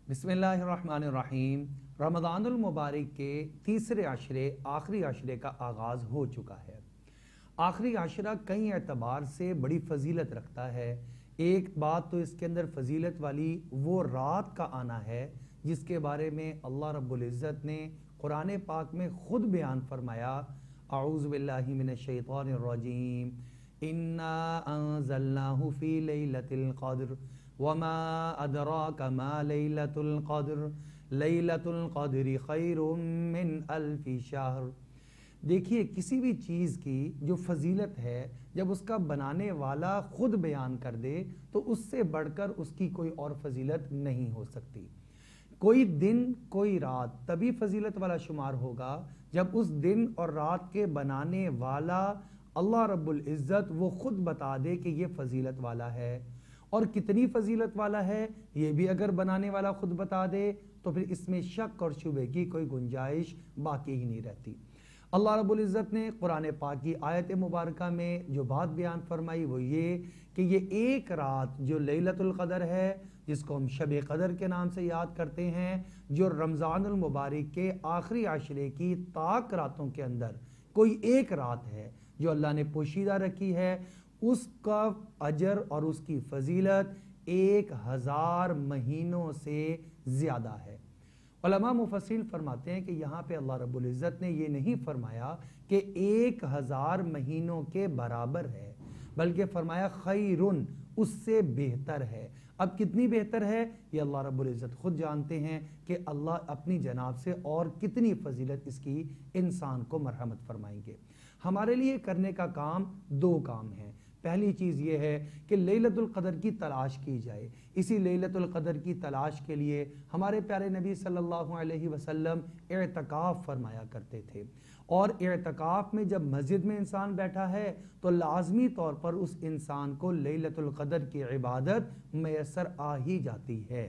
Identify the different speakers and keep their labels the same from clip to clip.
Speaker 1: बिस्मिल्लाहिर्रहमानिर्रहीम। रमज़ानुल मुबारक के तीसरे आशरे आखिरी आशरे का आगाज़ हो चुका है। आखिरी आशरा कई एतबार से बड़ी फजीलत रखता है। एक बात तो इसके अंदर फजीलत वाली वो रात का आना है जिसके बारे में अल्लाह रब्बुल इज़्ज़त ने कुरान पाक में ख़ुद बयान फरमाया, अऊज़ु बिल्लाहि मिनश शैतानिर रजीम, इन्ना अंज़लनाहु फ़ी लैलतिल क़द्र वमा अदराका मा लैलतुल क़द्र लैलतुल क़द्रि खैरुम मिन अल्फ़ि शहर। देखिए, किसी भी चीज़ की जो फजीलत है जब उसका बनाने वाला खुद बयान कर दे तो उससे बढ़कर उसकी कोई और फजीलत नहीं हो सकती। कोई दिन कोई रात तभी फजीलत वाला शुमार होगा जब उस दिन और रात के बनाने वाला अल्लाह रब्बुल इज़्ज़त वो खुद बता दे कि ये फजीलत वाला है। और कितनी फजीलत वाला है ये भी अगर बनाने वाला खुद बता दे तो फिर इसमें शक और शुबे की कोई गुंजाइश बाकी ही नहीं रहती। अल्लाह रब्बुल इज़्ज़त ने कुरान पाक की आयत मुबारका में जो बात बयान फरमाई वो ये कि ये एक रात जो लैलतुल क़द्र है, जिसको हम शब क़द्र के नाम से याद करते हैं, जो रमज़ानुल मुबारक के आखिरी आशरे की ताक रातों के अंदर कोई एक रात है जो अल्लाह ने पोशीदा रखी है, उसका अजर और उसकी फजीलत 1000 महीनों से ज़्यादा है। उलमा मुफस्सिर फरमाते हैं कि यहाँ पे अल्लाह रब्बुल इज़्ज़त ने ये नहीं फरमाया कि 1000 महीनों के बराबर है, बल्कि फरमाया खैरुन, उससे बेहतर है। अब कितनी बेहतर है ये अल्लाह रब्बुल इज़्ज़त खुद जानते हैं कि अल्लाह अपनी जनाब से और कितनी फजीलत इसकी इंसान को मरहमत फरमाएंगे। हमारे लिए करने का काम दो काम हैं। पहली चीज़ ये है कि लैलतुल क़द्र की तलाश की जाए। इसी लैलतुल क़द्र की तलाश के लिए हमारे प्यारे नबी सल्लल्लाहु अलैहि वसल्लम इत्काफ़ फरमाया करते थे। और इत्काफ़ में जब मस्जिद में इंसान बैठा है तो लाजमी तौर पर उस इंसान को लैलतुल क़द्र की इबादत मैसर आ ही जाती है।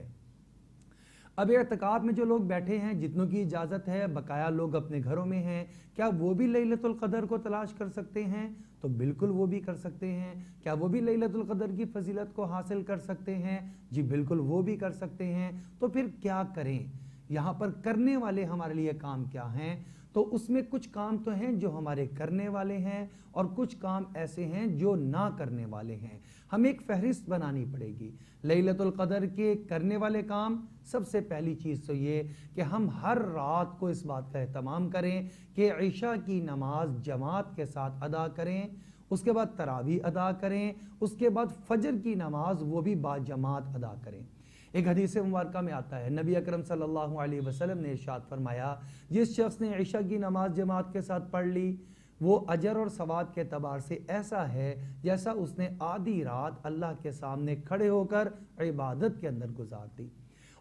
Speaker 1: अब इत्काफ़ में जो लोग बैठे हैं, जितनों की इजाज़त है, बकाया लोग अपने घरों में हैं, क्या वो भी लैलतुल क़द्र को तलाश कर सकते हैं? तो बिल्कुल वो भी कर सकते हैं। क्या वो भी लैलतुल क़द्र की फजीलत को हासिल कर सकते हैं? जी बिल्कुल वो भी कर सकते हैं। तो फिर क्या करें? यहाँ पर करने वाले हमारे लिए काम क्या हैं? तो उसमें कुछ काम तो हैं जो हमारे करने वाले हैं और कुछ काम ऐसे हैं जो ना करने वाले हैं। हमें एक फहरिस्त बनानी पड़ेगी लैलतुल क़द्र के करने वाले काम। सबसे पहली चीज़ तो ये कि हम हर रात को इस बात का एहतमाम करें कि इशा की नमाज जमात के साथ अदा करें, उसके बाद तरावी अदा करें, उसके बाद फजर की नमाज वो भी बाजमात अदा करें। एक हदीस मुबारक में आता है, नबी अकरम सल्लल्लाहु अलैहि वसल्लम ने इरशाद फरमाया, जिस शख्स ने इशा की नमाज जमात के साथ पढ़ ली वो अजर और सवाब के एतबार से ऐसा है जैसा उसने आधी रात अल्लाह के सामने खड़े होकर इबादत के अंदर गुजार दी।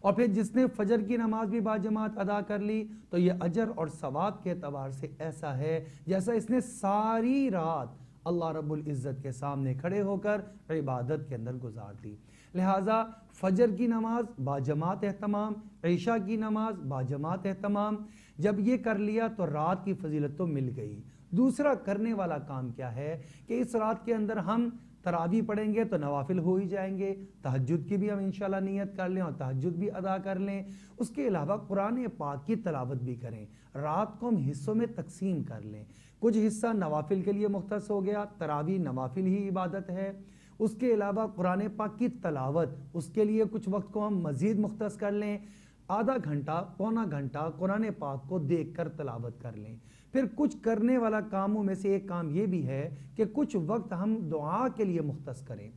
Speaker 1: और फिर जिसने फजर की नमाज भी बाजमात अदा कर ली तो ये अजर और सवाब के एतबार से ऐसा है जैसा इसने सारी रात अल्लाह रब्बुल इज़्ज़त के सामने खड़े होकर इबादत के अंदर गुजार दी। लिहाजा फजर की नमाज बाजमात एहतमाम, इशा की नमाज बाजमात एहतमाम, जब ये कर लिया तो रात की फजीलत तो मिल गई। दूसरा करने वाला काम क्या है कि इस रात के अंदर हम तरावी पढ़ेंगे तो नवाफिल हो ही जाएंगे, तहज्जुद की भी हम इंशाल्लाह नियत कर लें और तहज्जुद भी अदा कर लें। उसके अलावा कुरान पाक की तलावत भी करें। रात को हम हिस्सों में तकसीम कर लें, कुछ हिस्सा नवाफिल के लिए मुख्तस हो गया, तरावी नवाफिल ही इबादत है। उसके अलावा कुरान पाक की तलावत, उसके लिए कुछ वक्त को हम मज़ीद मुख्तस कर लें, आधा घंटा पौना घंटा कुरान पाक को देख कर तलावत कर लें। फिर कुछ करने वाला कामों में से एक काम ये भी है कि कुछ वक्त हम दुआ के लिए मुख्तस करें।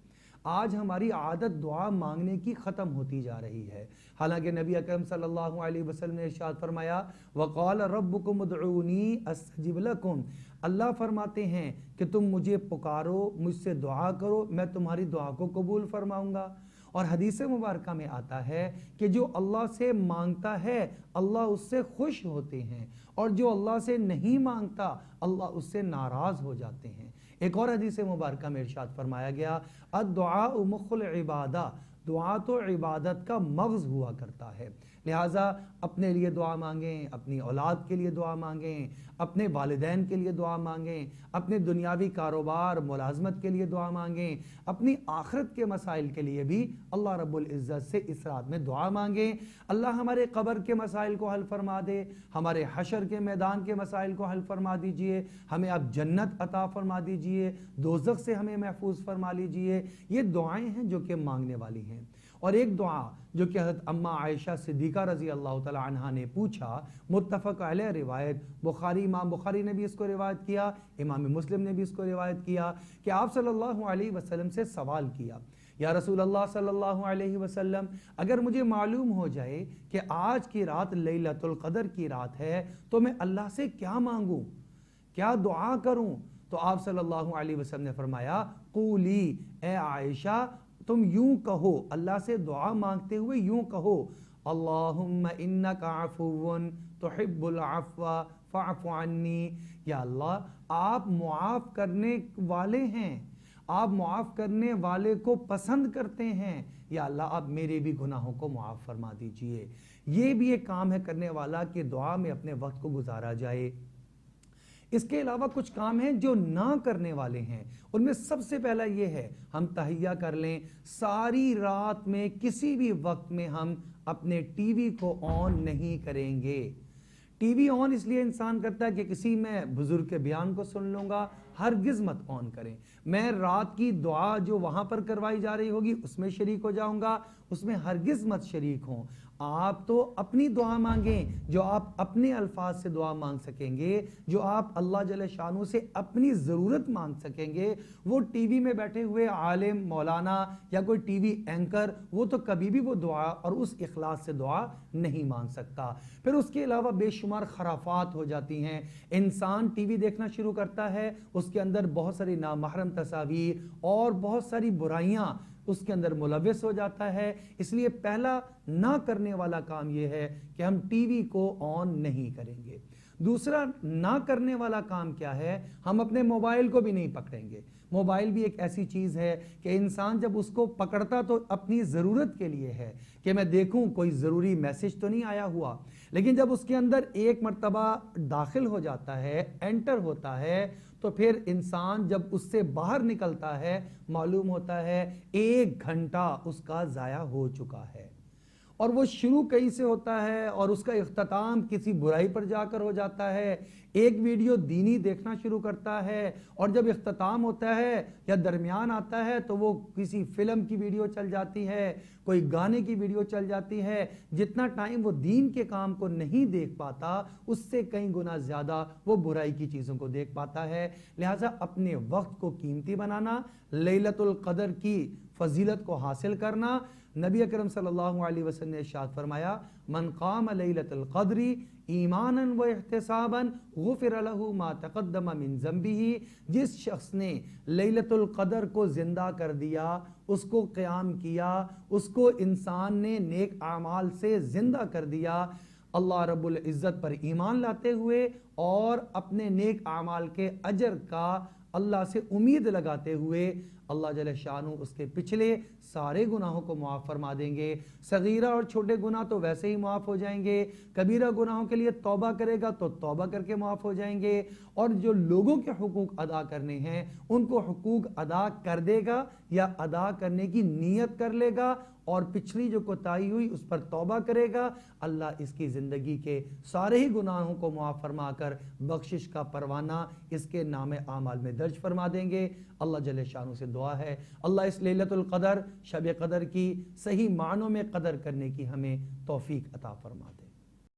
Speaker 1: आज हमारी आदत दुआ मांगने की ख़त्म होती जा रही है। हालांकि नबी अकरम सल्लल्लाहु अलैहि वसल्लम ने इरशाद फरमाया, वक़ाल रब्बुकुम उदऊनी अस्तजिब लकुम, अल्लाह फरमाते हैं कि तुम मुझे पुकारो, मुझसे दुआ करो, मैं तुम्हारी दुआ को कबूल फरमाऊँगा। और हदीस मुबारक में आता है कि जो अल्लाह से मांगता है अल्लाह उससे खुश होते हैं और जो अल्लाह से नहीं मांगता अल्लाह उससे नाराज़ हो जाते हैं। एक और हदीस मुबारक में इरशाद फरमाया गया, अद्दुआ मुखुल इबादा, दुआ तो इबादत का मग़ज़ हुआ करता है। لہٰذا اپنے لیے دعا مانگیں، اپنی اولاد کے لیے دعا مانگیں، اپنے والدین کے لیے دعا مانگیں، اپنے دنیاوی کاروبار ملازمت کے لیے دعا مانگیں، اپنی آخرت کے مسائل کے لیے بھی اللہ رب العزت سے اس رات میں دعا مانگیں۔ اللہ ہمارے قبر کے مسائل کو حل فرما دے، ہمارے حشر کے میدان کے مسائل کو حل فرما دیجئے، ہمیں اب جنت عطا فرما دیجئے، دوزخ سے ہمیں محفوظ فرما لیجئے۔ یہ دعائیں ہیں جو کہ مانگنے والی ہیں۔ اور ایک دعا جو کہ حضرت اماں عائشہ صدیقہ رضی اللہ تعالی عنہ نے پوچھا، متفق علیہ روایت، امام بخاری نے بھی اس کو روایت کیا، امام مسلم نے بھی اس کو روایت کیا کہ آپ صلی اللہ علیہ وسلم سے سوال کیا، یا رسول اللہ صلی اللہ علیہ وسلم، اگر مجھے معلوم ہو جائے کہ آج کی رات لیلۃ القدر کی رات ہے تو میں اللہ سے کیا مانگوں، کیا دعا کروں؟ تو آپ صلی اللہ علیہ وسلم نے فرمایا، قولی، اے عائشہ تم یوں کہو، اللہ سے دعا مانگتے ہوئے یوں کہو، اللہم انک عفو تحب العفو فاعف عنی، یا اللہ آپ معاف کرنے والے ہیں، آپ معاف کرنے والے کو پسند کرتے ہیں، یا اللہ آپ میرے بھی گناہوں کو معاف فرما دیجئے۔ یہ بھی ایک کام ہے کرنے والا کہ دعا میں اپنے وقت کو گزارا جائے۔ اس کے علاوہ کچھ کام ہیں جو نہ کرنے والے ہیں، ان میں سب سے پہلا یہ ہے ہم تہیہ کر لیں، ساری رات میں کسی بھی وقت میں ہم اپنے ٹی وی کو آن نہیں کریں گے۔ ٹی وی آن اس لیے انسان کرتا ہے کہ کسی میں بزرگ کے بیان کو سن لوں گا، ہرگز مت آن کریں۔ میں رات کی دعا جو وہاں پر کروائی جا رہی ہوگی اس میں شریک ہو جاؤں گا، اس میں ہرگز مت شریک ہوں۔ آپ تو اپنی دعا مانگیں، جو آپ اپنے الفاظ سے دعا مانگ سکیں گے، جو آپ اللہ جل شانہ سے اپنی ضرورت مانگ سکیں گے۔ وہ ٹی وی میں بیٹھے ہوئے عالم، مولانا یا کوئی ٹی وی اینکر، وہ تو کبھی بھی وہ دعا اور اس اخلاص سے دعا نہیں مانگ سکتا۔ پھر اس کے علاوہ بے شمار خرافات ہو جاتی ہیں۔ انسان ٹی وی دیکھنا شروع کرتا ہے، اس کے اندر بہت ساری نامحرم تصاویر اور بہت ساری برائیاں اس کے اندر ملوث ہو جاتا ہے۔ اس لیے پہلا نہ کرنے والا کام یہ ہے کہ ہم ٹی وی کو آن نہیں کریں گے۔ دوسرا نہ کرنے والا کام کیا ہے؟ ہم اپنے موبائل کو بھی نہیں پکڑیں گے۔ موبائل بھی ایک ایسی چیز ہے کہ انسان جب اس کو پکڑتا تو اپنی ضرورت کے لیے ہے کہ میں دیکھوں کوئی ضروری میسج تو نہیں آیا ہوا، لیکن جب اس کے اندر ایک مرتبہ داخل ہو جاتا ہے، انٹر ہوتا ہے، تو پھر انسان جب اس سے باہر نکلتا ہے معلوم ہوتا ہے 1 گھنٹہ اس کا ضائع ہو چکا ہے، اور وہ شروع کہیں سے ہوتا ہے اور اس کا اختتام کسی برائی پر جا کر ہو جاتا ہے۔ ایک ویڈیو دینی دیکھنا شروع کرتا ہے اور جب اختتام ہوتا ہے یا درمیان آتا ہے تو وہ کسی فلم کی ویڈیو چل جاتی ہے، کوئی گانے کی ویڈیو چل جاتی ہے۔ جتنا ٹائم وہ دین کے کام کو نہیں دیکھ پاتا، اس سے کئی گنا زیادہ وہ برائی کی چیزوں کو دیکھ پاتا ہے۔ لہٰذا اپنے وقت کو قیمتی بنانا، لیلۃ القدر کی فضیلت کو حاصل کرنا۔ نبی اکرم صلی اللہ علیہ وسلم نے ارشاد فرمایا، من قام لیلۃ القدر ایمانا و احتسابا غفر له ما تقدم من ذنبه، جس شخص نے لیلۃ القدر کو زندہ کر دیا، اس کو قیام کیا، اس کو انسان نے نیک اعمال سے زندہ کر دیا، اللہ رب العزت پر ایمان لاتے ہوئے اور اپنے نیک اعمال کے اجر کا اللہ سے امید لگاتے ہوئے، اللہ جل شانہ اس کے پچھلے سارے گناہوں کو معاف فرما دیں گے۔ صغیرہ اور چھوٹے گناہ تو ویسے ہی معاف ہو جائیں گے، کبیرہ گناہوں کے لیے توبہ کرے گا تو توبہ کر کے معاف ہو جائیں گے، اور جو لوگوں کے حقوق ادا کرنے ہیں ان کو حقوق ادا کر دے گا یا ادا کرنے کی نیت کر لے گا، اور پچھلی جو کوتاہی ہوئی اس پر توبہ کرے گا، اللہ اس کی زندگی کے سارے ہی گناہوں کو معاف فرما کر بخشش کا پروانہ اس کے نام اعمال میں درج فرما دیں گے۔ اللہ جل شانہ سے دعا ہے اللہ اس لیلۃ القدر، شب قدر کی صحیح معنوں میں قدر کرنے کی ہمیں توفیق عطا فرما دے۔